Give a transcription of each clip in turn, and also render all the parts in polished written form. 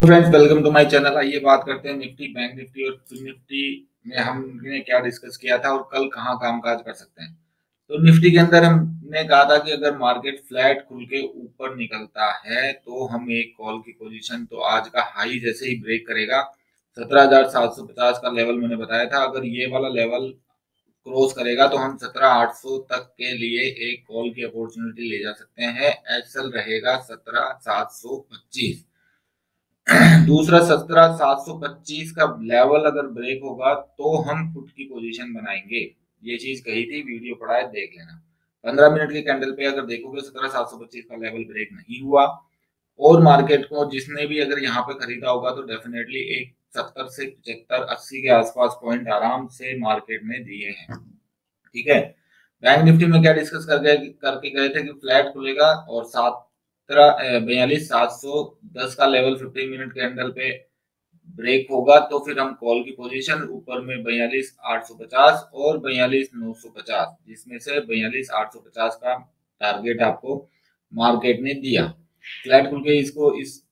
Friends, welcome to my channel. आइए बात करते हैं निफ्टी, बैंक निफ्टी और फिन निफ्टी में हमने क्या डिस्कस किया था और कल कहाँ कामकाज कर सकते हैं। तो निफ्टी के अंदर हमने कहा था कि अगर मार्केट फ्लैट खुल के ऊपर निकलता है तो हम एक कॉल की पोजीशन, तो आज का हाई जैसे ही ब्रेक करेगा 17,750 का लेवल मैंने बताया था, अगर ये वाला लेवल क्रॉस करेगा तो हम 17,800 तक के लिए एक कॉल की अपॉर्चुनिटी ले जा सकते हैं। एसएल रहेगा 17,725। दूसरा 17,725 का लेवल अगर ब्रेक होगा तो हम पुट की पोजीशन बनाएंगे। ये चीज कही थी, वीडियो पड़ा है, देख लेना। 15 मिनट के कैंडल पे अगर देखोगे 17,725 का लेवल ब्रेक नहीं हुआ और मार्केट को जिसने भी अगर यहाँ पे खरीदा होगा तो डेफिनेटली एक 70 से 75 80 के आसपास पॉइंट आराम से मार्केट ने दिए हैं। ठीक है। बैंक निफ्टी में क्या डिस्कस करके गए थे कि फ्लैट खुलेगा और 42,710 का लेवल 15 मिनट कैंडल पे ब्रेक होगा तो फिर हम कॉल की पोजीशन ऊपर में 42,850 और 42,950, जिसमें से 42,850 का टारगेट आपको मार्केट ने दिया। फ्लैट खुल के इसको इस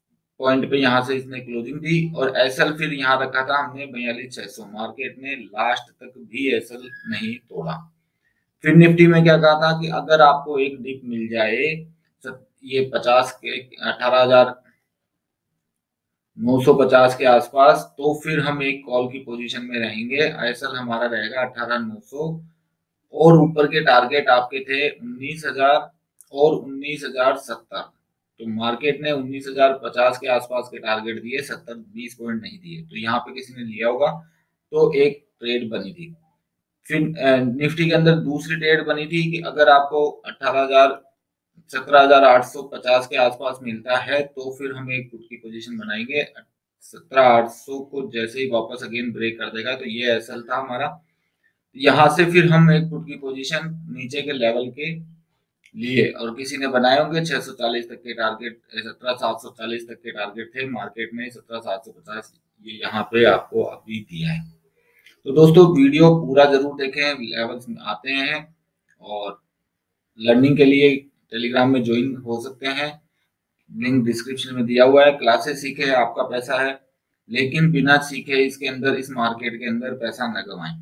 पॉइंट पे यहाँ से इसने क्लोजिंग दी और एसएल फिर यहाँ रखा था हमने 42,600। मार्केट ने लास्ट तक भी एसएल नहीं तोड़ा। फिर निफ्टी में क्या कहा था कि अगर आपको एक डिप मिल जाए ये 50 के 18,950 के आसपास, तो फिर हम एक कॉल की पोजीशन में रहेंगे। आईएसएल हमारा रहेगा 18,900 और ऊपर के टारगेट आपके थे 19,000 और 19,070। तो मार्केट ने 19,050 के आसपास के टारगेट दिए, 70-20 पॉइंट नहीं दिए, तो यहाँ पे किसी ने लिया होगा तो एक ट्रेड बनी थी। फिर निफ्टी के अंदर दूसरी ट्रेड बनी थी कि अगर आपको 17,850 के आसपास मिलता है तो फिर हम एक पुट की पोजीशन बनाएंगे। 17,800 को जैसे ही वापस अगेन ब्रेक कर देगा तो ये एसएल था हमारा। यहाँ से फिर हम एक पुट की पोजीशन नीचे के लेवल के लिए, और किसी ने बनाए होंगे 640 तक के टारगेट, 17,740 तक के टारगेट थे, मार्केट में 17,750 ये यहाँ पे आपको अभी दिया है। तो दोस्तों वीडियो पूरा जरूर देखें, लेवल्स आते हैं। और लर्निंग के लिए टेलीग्राम में ज्वाइन हो सकते हैं, लिंक डिस्क्रिप्शन में दिया हुआ है। क्लासेस सीखे, आपका पैसा है, लेकिन बिना सीखे इसके अंदर, इस मार्केट के अंदर पैसा न गवाएं।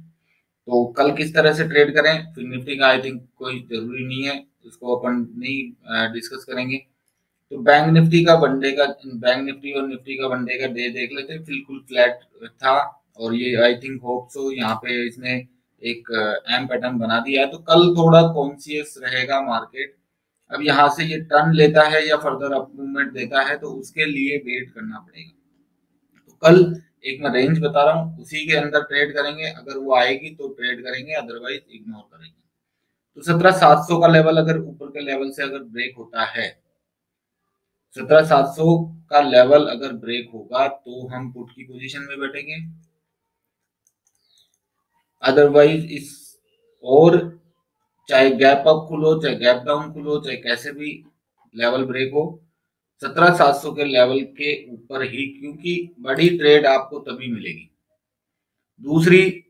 तो कल किस तरह से ट्रेड करें, फिर निफ्टी का आई थिंक कोई जरूरी नहीं है, उसको अपन नहीं डिस्कस करेंगे। तो बैंक निफ्टी और निफ्टी का वनडे का डे देख लेते हैं। बिल्कुल फ्लैट था और ये आई थिंक होप सो यहाँ पे इसने एक एम पैटर्न बना दिया है, तो कल थोड़ा कॉन्शियस रहेगा मार्केट। अब यहाँ से ये टर्न लेता है या फर्दर अप मूवमेंट देता है तो उसके लिए वेट करना पड़ेगा। तो कल एक मैं रेंज बता रहा हूँ, उसी के अंदर ट्रेड करेंगे, अगर वो आएगी तो ट्रेड करेंगे, अदरवाइज इग्नोर करेंगे। तो 17,700 का लेवल अगर ऊपर के लेवल से अगर ब्रेक होता है, 17,700 का लेवल अगर ब्रेक होगा तो हम पुट की पोजीशन में बैठेंगे। अदरवाइज इस, और चाहे गैप अप खुलो चाहे गैप डाउन खुलो चाहे कैसे भी लेवल ब्रेक हो, 17,700 के लेवल के ऊपर ही, क्योंकि बड़ी ट्रेड आपको तभी मिलेगी। दूसरी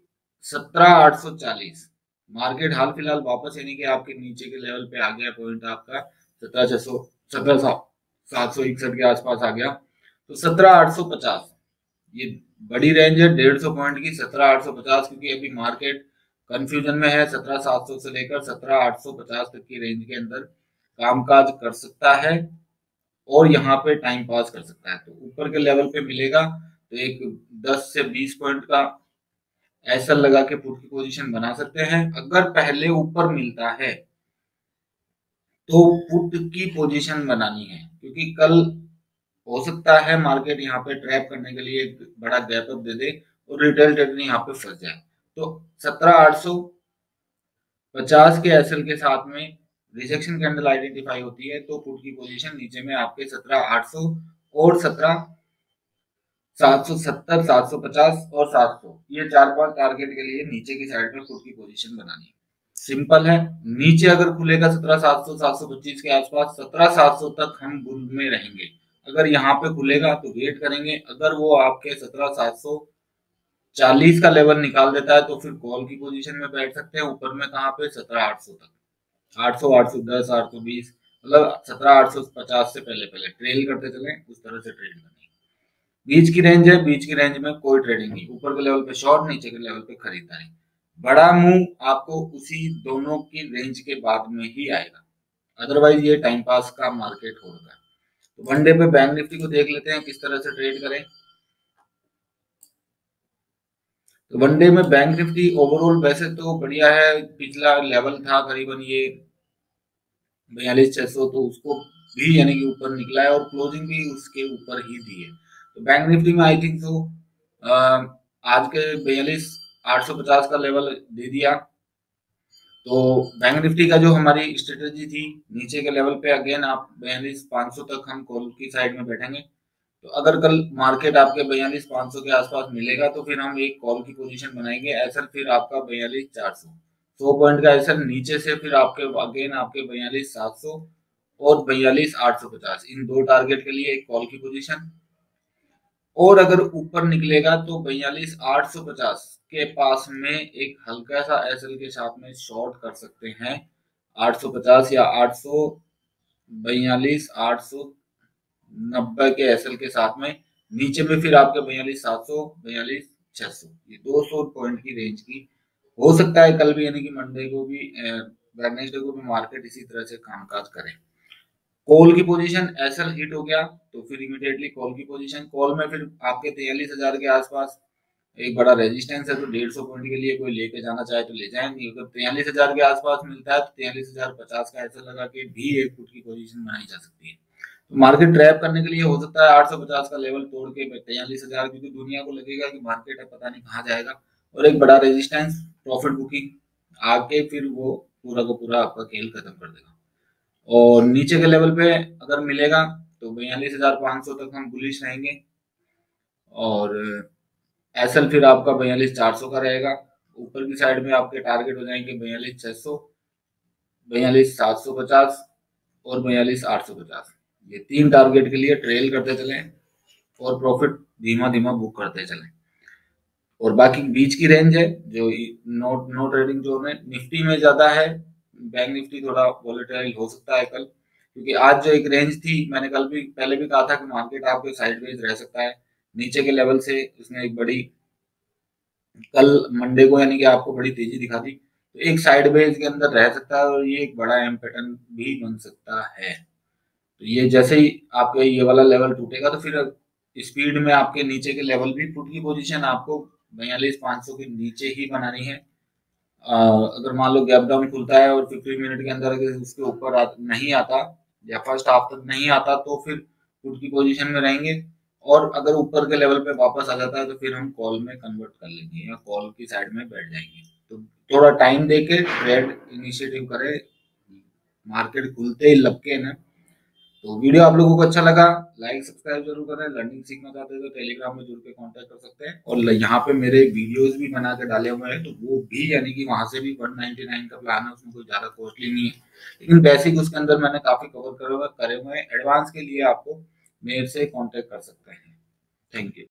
17,840, मार्केट हाल फिलहाल वापस, यानी कि आपके नीचे के लेवल पे आ गया पॉइंट आपका 17,600, 17,761 के आसपास आ गया। तो 17,850 ये बड़ी रेंज है 150 पॉइंट की, 17,850, क्योंकि अभी मार्केट कंफ्यूजन में है। 17,700 से लेकर 17,850 तक की रेंज के अंदर कामकाज कर सकता है और यहाँ पे टाइम पास कर सकता है। तो ऊपर के लेवल पे मिलेगा तो एक 10 से 20 पॉइंट का ऐसा लगा के पुट की पोजीशन बना सकते हैं। अगर पहले ऊपर मिलता है तो पुट की पोजीशन बनानी है, क्योंकि कल हो सकता है मार्केट यहाँ पे ट्रैप करने के लिए एक बड़ा गैप अप दे दे और रिटेल ट्रेडर यहाँ पे फंस जाए। तो 17,850 के एसएल के साथ में रिजेक्शन कैंडल आइडेंटिफाई होती है तो पुट की पोजीशन नीचे में आपके 17,800 और 17,770, 750 और 700, ये 4-5 टारगेट के लिए नीचे की साइड में पुट की पोजीशन बनानी है। सिंपल है। नीचे अगर खुलेगा 17,700, 725 के आसपास, 17,700 तक हम बुल में रहेंगे। अगर यहाँ पे खुलेगा तो वेट करेंगे, अगर वो आपके 17,740 का लेवल निकाल देता है तो फिर कॉल की पोजीशन में बैठ सकते हैं। ऊपर में कहाँ पे 17,800 तक, 800, 810, 820, मतलब 17,850 से पहले पहले ट्रेल करते चले, उस तरह से ट्रेड करेंगे। बीच की रेंज है, बीच की रेंज में कोई ट्रेडिंग नहीं, ऊपर के लेवल पे शॉर्ट, नीचे के लेवल पे खरीदारी। बड़ा मूव आपको उसी दोनों की रेंज के बाद में ही आएगा, अदरवाइज ये टाइम पास का मार्केट होगा। तो वन डे पे बैंक निफ्टी को देख लेते हैं किस तरह से ट्रेड करें। तो वन डे में बैंक निफ्टी ओवरऑल वैसे तो बढ़िया है, पिछला लेवल था करीबन ये 42,600, तो उसको भी यानी कि ऊपर निकला है और क्लोजिंग भी उसके ऊपर ही दी है। तो बैंक निफ्टी में आई थिंक सो आज के 42,850 का लेवल दे दिया। तो बैंक निफ्टी का जो हमारी स्ट्रेटेजी थी, नीचे के लेवल पे अगेन आप 42,500 तक हम कॉल की साइड में बैठेंगे। तो अगर कल मार्केट आपके 42,500 के आसपास मिलेगा तो फिर हम एक कॉल की पोजीशन बनाएंगे, ऐसा फिर आपका 42,400, 100 पॉइंट का ऐसा नीचे से फिर आपके अगेन आपके 42,700 और 42,850, इन दो टारगेट के लिए एक कॉल की पोजीशन। और अगर ऊपर निकलेगा तो 42,850 के पास में एक हल्का सा एसएल के साथ में शॉर्ट कर सकते हैं, 850 या 842,890 के एसएल के साथ में। नीचे में फिर आपके 42,700, 42,600, ये 200 पॉइंट की रेंज की हो सकता है कल भी, यानी कि मंडे को भी, वेडनेसडे को भी मार्केट इसी तरह से कामकाज करे। कॉल की पोजीशन एसएल हिट हो गया तो फिर इमीडिएटली कॉल की पोजीशन, कॉल में फिर आपके 43,000 के आसपास एक बड़ा रेजिस्टेंस है, तो 150 पॉइंट के लिए कोई लेके जाना चाहे तो ले जाए, नहीं अगर 43,000 के आसपास मिलता है तो 43,050 का ऐसा लगा के भी एक फुट की पोजीशन बनाई जा सकती है। तो मार्केट ट्रैप करने के लिए हो सकता है 850 का लेवल तोड़ के 43,000, क्योंकि दुनिया को लगेगा कि मार्केट है पता नहीं कहाँ जाएगा, और एक बड़ा रेजिस्टेंस प्रॉफिट बुकिंग आके फिर वो पूरा का पूरा आपका खेल खत्म कर देगा। और नीचे के लेवल पे अगर मिलेगा तो 42,500 तक हम बुलिश रहेंगे, और एसएल फिर आपका 42,400 का रहेगा। ऊपर की साइड में आपके टारगेट हो जाएंगे 42,600, 42,750 और 42,850, ये तीन टारगेट के लिए ट्रेल करते चलें और प्रॉफिट धीमा धीमा बुक करते चलें। और बाकी बीच की रेंज है जो नो नो ट्रेडिंग जोन है, निफ्टी में ज्यादा है, बैंक निफ्टी थोड़ा वॉलेटाइल हो सकता है कल, क्योंकि आज जो एक रेंज थी, मैंने कल भी पहले भी कहा था कि मार्केट आपके साइडवेज रह सकता है, नीचे के लेवल से उसने एक बड़ी, कल मंडे को यानी कि आपको बड़ी तेजी दिखा दी, तो एक साइडवेज के अंदर रह सकता है और ये एक बड़ा एम पैटर्न भी बन सकता है। तो ये जैसे ही आपके ये वाला लेवल टूटेगा तो फिर स्पीड में आपके नीचे के लेवल भी, पुट की पोजीशन आपको 42,500 के नीचे ही बनानी है। अगर मान लो गैप डाउन खुलता है और 15 मिनट के अंदर अगर उसके ऊपर नहीं आता या फर्स्ट हाफ तक नहीं आता तो फिर पुट की पोजीशन में रहेंगे, और अगर ऊपर के लेवल पे वापस आ जाता है तो फिर हम कॉल में कन्वर्ट कर लेंगे या कॉल की साइड में बैठ जाएंगे। तो थोड़ा टाइम देके ट्रेड इनिशिएटिव करें, मार्केट खुलते ही लपके ना। तो वीडियो आप लोगों को अच्छा लगा, लाइक सब्सक्राइब जरूर करें, लर्निंग सीखना चाहते हैं तो टेलीग्राम में जुड़ के कांटेक्ट कर सकते हैं, और यहाँ पे मेरे वीडियोस भी बना के डाले हुए हैं, तो वो भी यानी कि वहां से भी 199 का प्लान है, उसमें कोई ज्यादा कॉस्टली नहीं है, लेकिन बेसिक उसके अंदर मैंने काफी कवर करे हुए हैं। एडवांस के लिए आपको मेरे से कॉन्टेक्ट कर सकते हैं। Thank you.